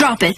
Drop it.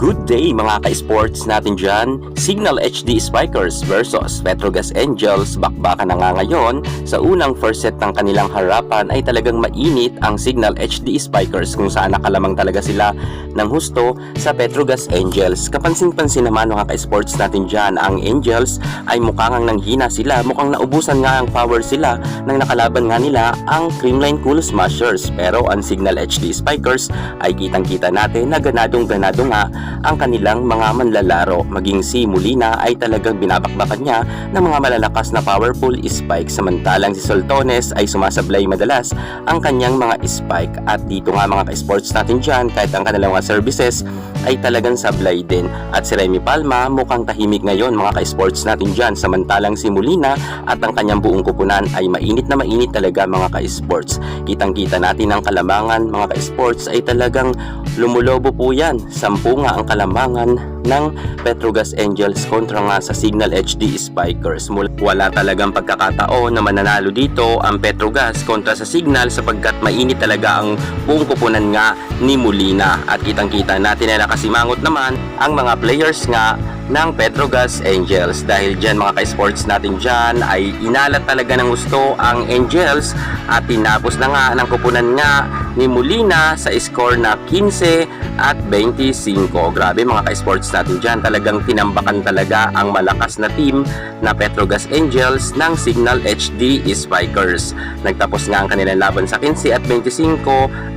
Good day mga ka-sports natin dyan. Signal HD Spikers versus Petrogas Angels. Bakbakan na nga ngayon. Sa unang first set ng kanilang harapan ay talagang mainit ang Signal HD Spikers kung saan nakalamang talaga sila ng husto sa Petrogas Angels. Kapansin-pansin naman mga ka-sports natin dyan, ang Angels ay mukhang nanghina sila. Mukhang naubusan nga ang power sila nang nakalaban nga nila ang Creamline Cool Smashers. Pero ang Signal HD Spikers ay kitang-kita natin na ganadong-ganado nga ang kanilang mga manlalaro. Maging si Molina ay talagang binabakbakan niya ng mga malalakas na powerful spike, samantalang si Soltones ay sumasablay madalas ang kanyang mga spike. At dito nga mga ka-sports natin dyan, kahit ang kanilang mga services ay talagang sablay din. At si Remy Palma mukhang tahimik ngayon mga ka-sports natin dyan, samantalang si Molina at ang kanyang buong kupunan ay mainit na mainit talaga mga ka-sports. Kitang-kita natin ang kalamangan mga ka-sports ay talagang lumulobo po yan. 10 nga ang kalamangan ng Petrogas Angels kontra nga sa Signal HD Spikers. Wala talagang pagkakataon na mananalo dito ang Petrogas kontra sa Signal sapagkat mainit talaga ang buong kupunan nga ni Molina. At kitang-kita natin na nakasimangot naman ang mga players nga ng Petrogas Angels. Dahil dyan mga ka-sports natin dyan ay inalat talaga ng gusto ang Angels at tinapos na nga ng kupunan nga ni Molina sa score na 15 at 25. Grabe mga ka-sports natin dyan, talagang tinambakan talaga ang malakas na team na Petrogas Angels ng Signal HD Spikers. Nagtapos nga ang kanilang laban sa 15 at 25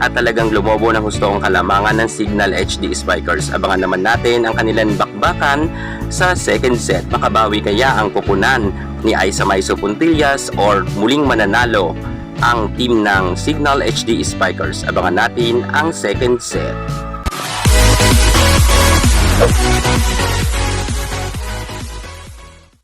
at talagang lumobo ng husto ang kalamangan ng Signal HD Spikers. Abangan naman natin ang kanilang bakbakan sa second set. Makabawi kaya ang kupunan ni Aisa Maiso Puntillas or muling mananalo ang team ng Signal HD Spikers? Abangan natin ang second set.